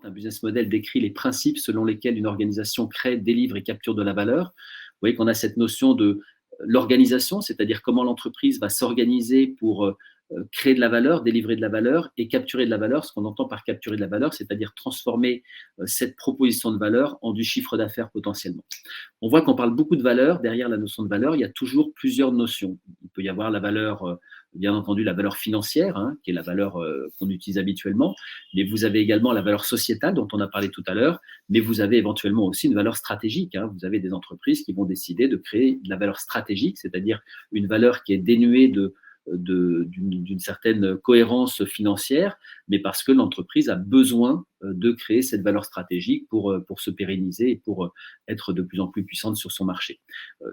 Un business model décrit les principes selon lesquels une organisation crée, délivre et capture de la valeur. Vous voyez qu'on a cette notion de l'organisation, c'est-à-dire comment l'entreprise va s'organiser pour créer de la valeur, délivrer de la valeur et capturer de la valeur. Ce qu'on entend par capturer de la valeur, c'est-à-dire transformer cette proposition de valeur en du chiffre d'affaires potentiellement. On voit qu'on parle beaucoup de valeur. Derrière la notion de valeur, il y a toujours plusieurs notions. Il peut y avoir la valeur, bien entendu, la valeur financière, qui est la valeur qu'on utilise habituellement, mais vous avez également la valeur sociétale dont on a parlé tout à l'heure, mais vous avez éventuellement aussi une valeur stratégique. Vous avez des entreprises qui vont décider de créer de la valeur stratégique, c'est-à-dire une valeur qui est dénuée d'une certaine cohérence financière, mais parce que l'entreprise a besoin de créer cette valeur stratégique pour se pérenniser et pour être de plus en plus puissante sur son marché.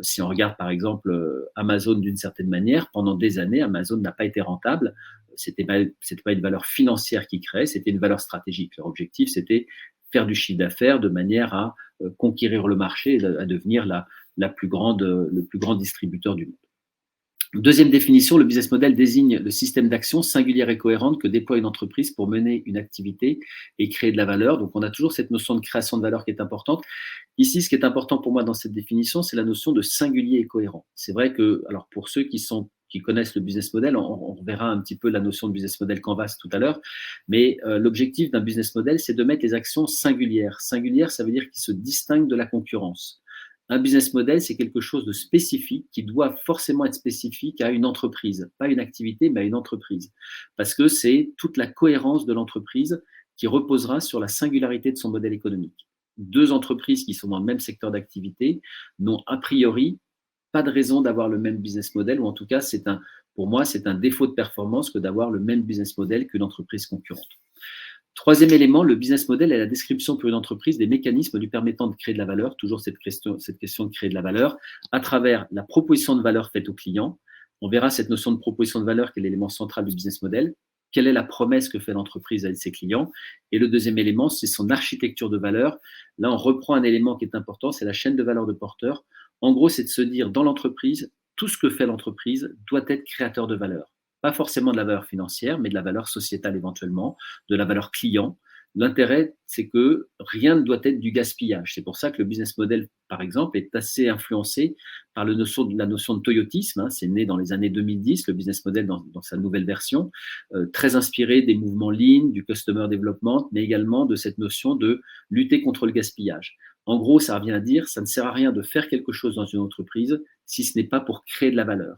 Si on regarde par exemple Amazon d'une certaine manière, pendant des années, Amazon n'a pas été rentable. C'était pas une valeur financière qu'ils créaient, c'était une valeur stratégique. Leur objectif, c'était faire du chiffre d'affaires de manière à conquérir le marché et à devenir le plus grand distributeur du monde. Deuxième définition, le business model désigne le système d'action singulière et cohérente que déploie une entreprise pour mener une activité et créer de la valeur. Donc, on a toujours cette notion de création de valeur qui est importante. Ici, ce qui est important pour moi dans cette définition, c'est la notion de singulier et cohérent. C'est vrai que, alors pour ceux qui connaissent le business model, on verra un petit peu la notion de business model Canvas tout à l'heure, mais l'objectif d'un business model, c'est de mettre les actions singulières. Singulière, ça veut dire qu'il se distingue de la concurrence. Un business model, c'est quelque chose de spécifique qui doit forcément être spécifique à une entreprise, pas une activité, mais à une entreprise. Parce que c'est toute la cohérence de l'entreprise qui reposera sur la singularité de son modèle économique. Deux entreprises qui sont dans le même secteur d'activité n'ont a priori pas de raison d'avoir le même business model, ou en tout cas, pour moi, c'est un défaut de performance que d'avoir le même business model qu'une entreprise concurrente. Troisième élément, le business model est la description pour une entreprise des mécanismes lui permettant de créer de la valeur, toujours cette question de créer de la valeur, à travers la proposition de valeur faite au client. On verra cette notion de proposition de valeur qui est l'élément central du business model. Quelle est la promesse que fait l'entreprise à ses clients? Et le deuxième élément, c'est son architecture de valeur. Là, on reprend un élément qui est important, c'est la chaîne de valeur de porteur. En gros, c'est de se dire, dans l'entreprise, tout ce que fait l'entreprise doit être créateur de valeur. Pas forcément de la valeur financière, mais de la valeur sociétale éventuellement, de la valeur client. L'intérêt, c'est que rien ne doit être du gaspillage. C'est pour ça que le business model, par exemple, est assez influencé par la notion de toyotisme. C'est né dans les années 2010, le business model dans sa nouvelle version, très inspiré des mouvements Lean, du customer development, mais également de cette notion de lutter contre le gaspillage. En gros, ça revient à dire, ça ne sert à rien de faire quelque chose dans une entreprise si ce n'est pas pour créer de la valeur.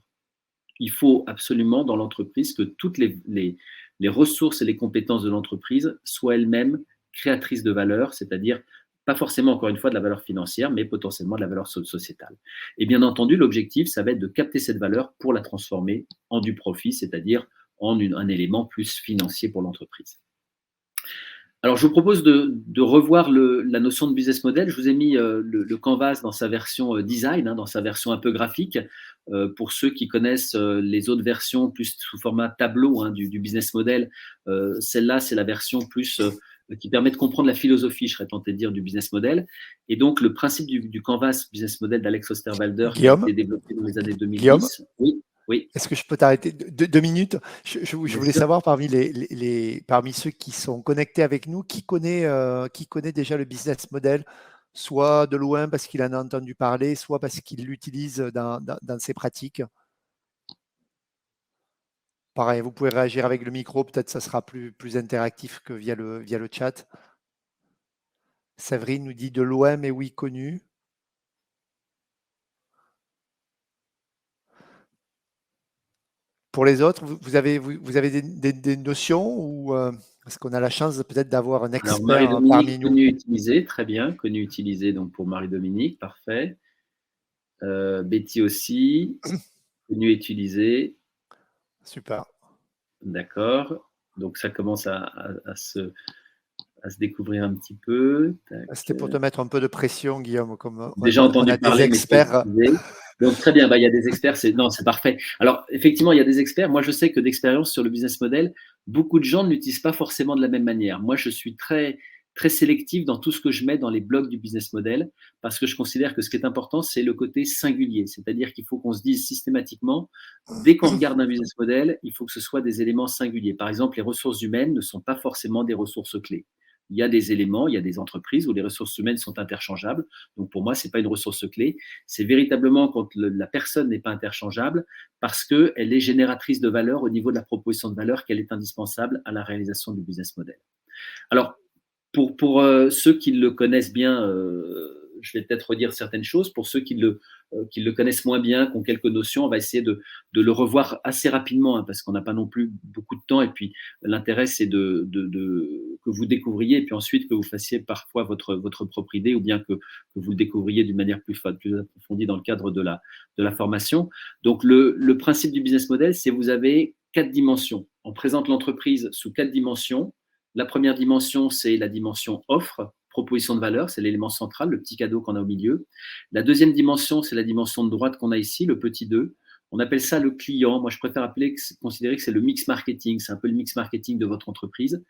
Il faut absolument dans l'entreprise que toutes les ressources et les compétences de l'entreprise soient elles-mêmes créatrices de valeur, c'est-à-dire pas forcément, encore une fois, de la valeur financière, mais potentiellement de la valeur sociétale. Et bien entendu, l'objectif, ça va être de capter cette valeur pour la transformer en du profit, c'est-à-dire en un élément plus financier pour l'entreprise. Alors, je vous propose de revoir la notion de business model. Je vous ai mis le Canvas dans sa version design, dans sa version un peu graphique. Pour ceux qui connaissent les autres versions plus sous format tableau du business model, celle-là, c'est la version plus qui permet de comprendre la philosophie, je serais tenté de dire, du business model. Et donc, le principe du Canvas business model d'Alex Osterwalder qui a été développé dans les années 2010. Guillaume, oui. Est-ce que je peux t'arrêter 2 minutes? Je voulais savoir parmi ceux qui sont connectés avec nous, qui connaît déjà le business model, soit de loin parce qu'il en a entendu parler, soit parce qu'il l'utilise dans ses pratiques. Pareil, vous pouvez réagir avec le micro, peut-être ça sera plus interactif que via le chat. Séverine nous dit de loin, mais oui, connu. Pour les autres, vous avez des notions ou est-ce qu'on a la chance peut-être d'avoir un expert parmi nous? Connu, utilisé, très bien. Connu, utilisé, donc pour Marie-Dominique, parfait. Betty aussi, connu, utilisé. Super. D'accord. Donc, ça commence à se découvrir un petit peu. C'était pour te mettre un peu de pression, Guillaume. Comme déjà entendu parler, des experts. Donc, très bien, il y a des experts. C'est parfait. Alors, effectivement, il y a des experts. Moi, je sais que d'expérience sur le business model, beaucoup de gens ne l'utilisent pas forcément de la même manière. Moi, je suis très, très sélectif dans tout ce que je mets dans les blogs du business model parce que je considère que ce qui est important, c'est le côté singulier. C'est-à-dire qu'il faut qu'on se dise systématiquement, dès qu'on regarde un business model, il faut que ce soit des éléments singuliers. Par exemple, les ressources humaines ne sont pas forcément des ressources clés. il y a des éléments, il y a des entreprises où les ressources humaines sont interchangeables. Donc, pour moi, ce n'est pas une ressource clé. C'est véritablement quand la personne n'est pas interchangeable parce qu'elle est génératrice de valeur au niveau de la proposition de valeur qu'elle est indispensable à la réalisation du business model. Alors, pour ceux qui le connaissent bien, je vais peut-être redire certaines choses. Pour ceux qui le connaissent moins bien, qui ont quelques notions, on va essayer de le revoir assez rapidement, hein, parce qu'on n'a pas non plus beaucoup de temps. Et puis, l'intérêt, c'est que vous découvriez et puis ensuite que vous fassiez parfois votre propre idée ou bien que vous le découvriez d'une manière plus approfondie dans le cadre de la formation. Donc, le principe du business model, c'est que vous avez 4 dimensions. On présente l'entreprise sous 4 dimensions. La première dimension, c'est la dimension offre, proposition de valeur, c'est l'élément central, le petit cadeau qu'on a au milieu. La deuxième dimension, c'est la dimension de droite qu'on a ici, le petit 2. On appelle ça le client. Moi, je préfère considérer que c'est le mix marketing. C'est un peu le mix marketing de votre entreprise.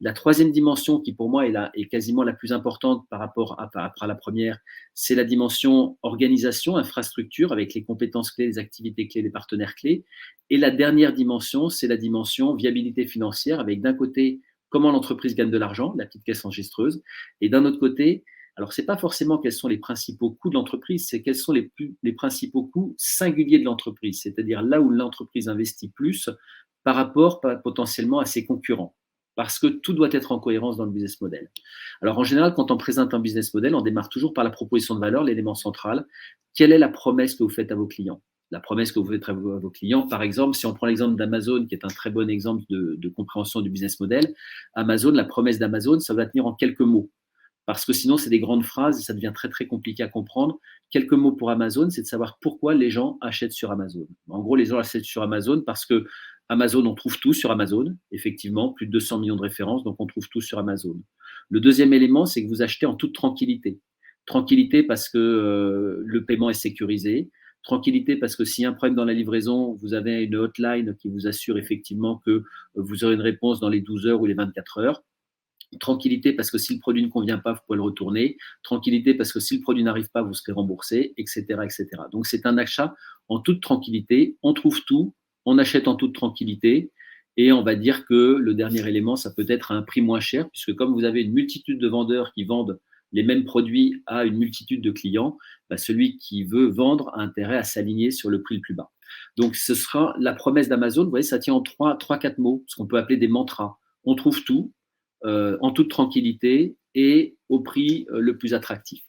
La troisième dimension, qui pour moi est quasiment la plus importante par rapport à la première, c'est la dimension organisation, infrastructure, avec les compétences clés, les activités clés, les partenaires clés. Et la dernière dimension, c'est la dimension viabilité financière, avec d'un côté comment l'entreprise gagne de l'argent, la petite caisse enregistreuse, et d'un autre côté, alors ce n'est pas forcément quels sont les principaux coûts de l'entreprise, c'est quels sont les principaux coûts singuliers de l'entreprise, c'est-à-dire là où l'entreprise investit plus par rapport potentiellement à ses concurrents, parce que tout doit être en cohérence dans le business model. Alors en général, quand on présente un business model, on démarre toujours par la proposition de valeur, l'élément central. Quelle est la promesse que vous faites à vos clients ? La promesse que vous faites à vos clients. Par exemple, si on prend l'exemple d'Amazon, qui est un très bon exemple de compréhension du business model, Amazon, la promesse d'Amazon, ça va tenir en quelques mots. Parce que sinon, c'est des grandes phrases et ça devient très, très compliqué à comprendre. Quelques mots pour Amazon, c'est de savoir pourquoi les gens achètent sur Amazon. En gros, les gens achètent sur Amazon parce que Amazon, on trouve tout sur Amazon. Effectivement, plus de 200 millions de références, donc on trouve tout sur Amazon. Le deuxième élément, c'est que vous achetez en toute tranquillité. Tranquillité parce que le paiement est sécurisé. Tranquillité parce que s'il y a un problème dans la livraison, vous avez une hotline qui vous assure effectivement que vous aurez une réponse dans les 12 heures ou les 24 heures. Tranquillité parce que si le produit ne convient pas, vous pouvez le retourner. Tranquillité parce que si le produit n'arrive pas, vous serez remboursé, etc., etc. Donc, c'est un achat en toute tranquillité. On trouve tout, on achète en toute tranquillité. Et on va dire que le dernier élément, ça peut être à un prix moins cher, puisque comme vous avez une multitude de vendeurs qui vendent les mêmes produits à une multitude de clients, celui qui veut vendre a intérêt à s'aligner sur le prix le plus bas. Donc, ce sera la promesse d'Amazon. Vous voyez, ça tient en 3-4 mots, ce qu'on peut appeler des mantras. On trouve tout, en toute tranquillité et au prix le plus attractif.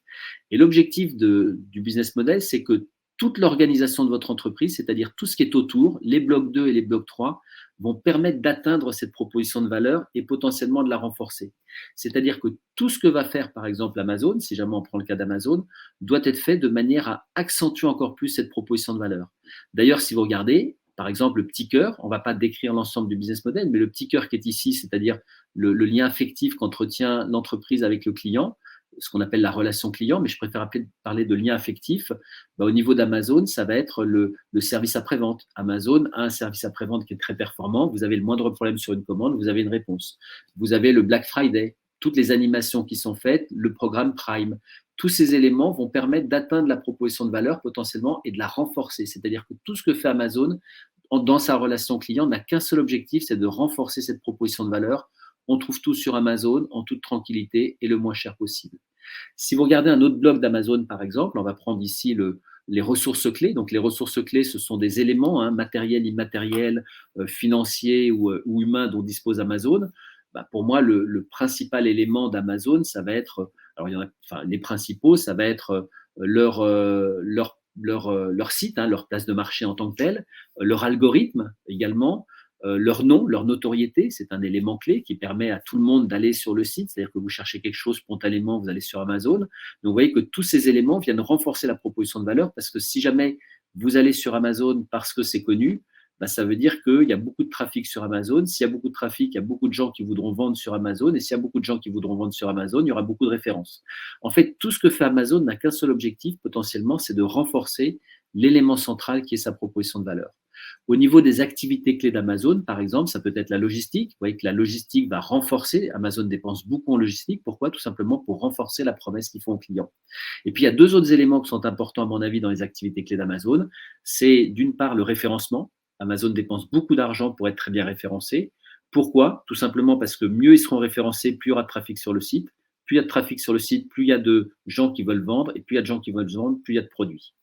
Et l'objectif du business model, c'est que toute l'organisation de votre entreprise, c'est-à-dire tout ce qui est autour, les blocs 2 et les blocs 3, vont permettre d'atteindre cette proposition de valeur et potentiellement de la renforcer. C'est-à-dire que tout ce que va faire, par exemple, Amazon, si jamais on prend le cas d'Amazon, doit être fait de manière à accentuer encore plus cette proposition de valeur. D'ailleurs, si vous regardez, par exemple, le petit cœur, on ne va pas décrire l'ensemble du business model, mais le petit cœur qui est ici, c'est-à-dire le lien affectif qu'entretient l'entreprise avec le client, ce qu'on appelle la relation client, mais je préfère parler de lien affectif. Au niveau d'Amazon, ça va être le service après-vente. Amazon a un service après-vente qui est très performant. Vous avez le moindre problème sur une commande, vous avez une réponse. Vous avez le Black Friday, toutes les animations qui sont faites, le programme Prime. Tous ces éléments vont permettre d'atteindre la proposition de valeur potentiellement et de la renforcer. C'est-à-dire que tout ce que fait Amazon dans sa relation client n'a qu'un seul objectif, c'est de renforcer cette proposition de valeur. On trouve tout sur Amazon en toute tranquillité et le moins cher possible. Si vous regardez un autre bloc d'Amazon, par exemple, on va prendre ici les ressources clés. Donc, les ressources clés, ce sont des éléments matériels, immatériels, financiers ou humains dont dispose Amazon. Pour moi, le principal élément d'Amazon, ça va être, les principaux, ça va être leur site, leur place de marché en tant que tel, leur algorithme également, leur nom, leur notoriété, c'est un élément clé qui permet à tout le monde d'aller sur le site, c'est-à-dire que vous cherchez quelque chose spontanément, vous allez sur Amazon. Donc, vous voyez que tous ces éléments viennent renforcer la proposition de valeur parce que si jamais vous allez sur Amazon parce que c'est connu, ça veut dire qu'il y a beaucoup de trafic sur Amazon. S'il y a beaucoup de trafic, il y a beaucoup de gens qui voudront vendre sur Amazon. Et s'il y a beaucoup de gens qui voudront vendre sur Amazon, il y aura beaucoup de références. En fait, tout ce que fait Amazon n'a qu'un seul objectif, potentiellement, c'est de renforcer l'élément central qui est sa proposition de valeur. Au niveau des activités clés d'Amazon, par exemple, ça peut être la logistique. Vous voyez que la logistique va renforcer. Amazon dépense beaucoup en logistique. Pourquoi ? Tout simplement pour renforcer la promesse qu'ils font aux clients. Et puis, il y a deux autres éléments qui sont importants, à mon avis, dans les activités clés d'Amazon. C'est d'une part le référencement. Amazon dépense beaucoup d'argent pour être très bien référencé. Pourquoi? Tout simplement parce que mieux ils seront référencés, plus il y aura de trafic sur le site. Plus il y a de trafic sur le site, plus il y a de gens qui veulent vendre, et plus il y a de gens qui veulent vendre, plus il y a de produits.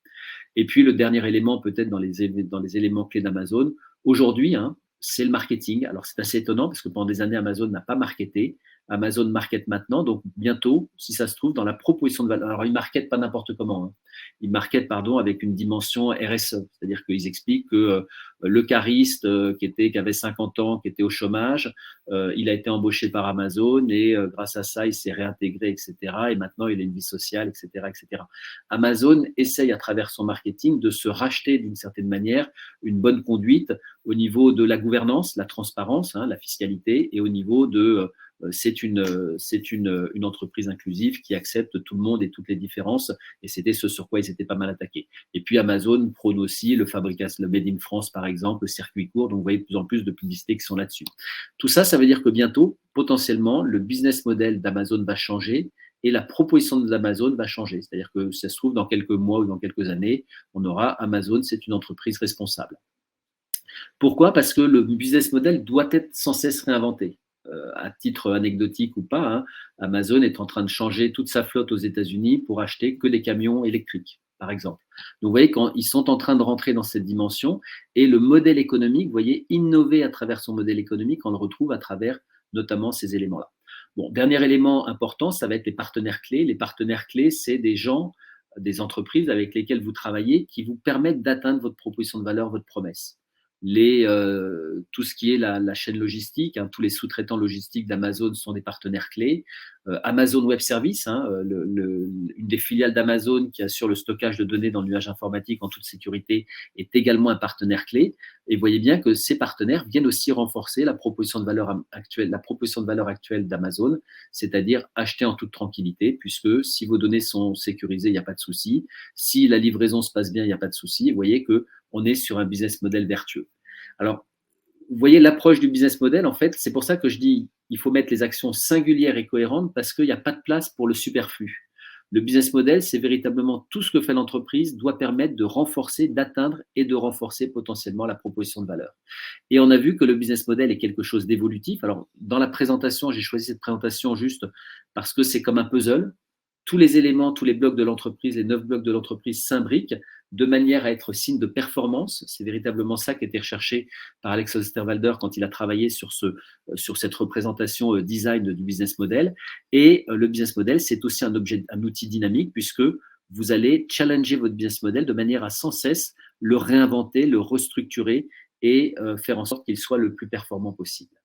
Et puis le dernier élément, peut-être dans les éléments clés d'Amazon, aujourd'hui, hein, c'est le marketing. Alors c'est assez étonnant parce que pendant des années, Amazon n'a pas marketé. Amazon market maintenant, donc bientôt, si ça se trouve, dans la proposition de valeur. Alors ils marketent pas n'importe comment, hein. Ils marketent, pardon, avec une dimension RSE, c'est-à-dire qu'ils expliquent que le cariste qui avait 50 ans, qui était au chômage, il a été embauché par Amazon et grâce à ça, il s'est réintégré, etc. Et maintenant, il a une vie sociale, etc., etc. Amazon essaye à travers son marketing de se racheter d'une certaine manière une bonne conduite au niveau de la gouvernance, la transparence, hein, la fiscalité, et au niveau de c'est une entreprise inclusive qui accepte tout le monde et toutes les différences, et c'était ce sur quoi ils étaient pas mal attaqués. Et puis Amazon prône aussi le Made in France, par exemple, le circuit court, donc vous voyez de plus en plus de publicités qui sont là-dessus. Tout ça, ça veut dire que bientôt, potentiellement, le business model d'Amazon va changer et la proposition d'Amazon va changer. C'est-à-dire que ça se trouve, dans quelques mois ou dans quelques années, on aura Amazon, c'est une entreprise responsable. Pourquoi? Parce que le business model doit être sans cesse réinventé. À titre anecdotique ou pas, hein, Amazon est en train de changer toute sa flotte aux États-Unis pour acheter que des camions électriques, par exemple. Donc, vous voyez, quand ils sont en train de rentrer dans cette dimension, et le modèle économique, vous voyez, innover à travers son modèle économique, on le retrouve à travers notamment ces éléments-là. Bon, dernier élément important, ça va être les partenaires clés. Les partenaires clés, c'est des gens, des entreprises avec lesquelles vous travaillez qui vous permettent d'atteindre votre proposition de valeur, votre promesse. Tout ce qui est la chaîne logistique, hein, tous les sous-traitants logistiques d'Amazon sont des partenaires clés. Amazon Web Services, hein, une des filiales d'Amazon qui assure le stockage de données dans le nuage informatique en toute sécurité, est également un partenaire clé. Et vous voyez bien que ces partenaires viennent aussi renforcer la proposition de valeur actuelle d'Amazon, c'est-à-dire acheter en toute tranquillité, puisque si vos données sont sécurisées, il n'y a pas de souci. Si la livraison se passe bien, il n'y a pas de souci. Vous voyez qu'on est sur un business model vertueux. Alors, vous voyez l'approche du business model, en fait, c'est pour ça que je dis il faut mettre les actions singulières et cohérentes parce qu'il n'y a pas de place pour le superflu. Le business model, c'est véritablement tout ce que fait l'entreprise doit permettre de renforcer, d'atteindre et de renforcer potentiellement la proposition de valeur. Et on a vu que le business model est quelque chose d'évolutif. Alors, dans la présentation, j'ai choisi cette présentation juste parce que c'est comme un puzzle. Tous les éléments, tous les blocs de l'entreprise, les 9 blocs de l'entreprise s'imbriquent de manière à être signe de performance. C'est véritablement ça qui a été recherché par Alex Osterwalder quand il a travaillé sur cette représentation design du business model. Et le business model, c'est aussi un outil dynamique puisque vous allez challenger votre business model de manière à sans cesse le réinventer, le restructurer et faire en sorte qu'il soit le plus performant possible.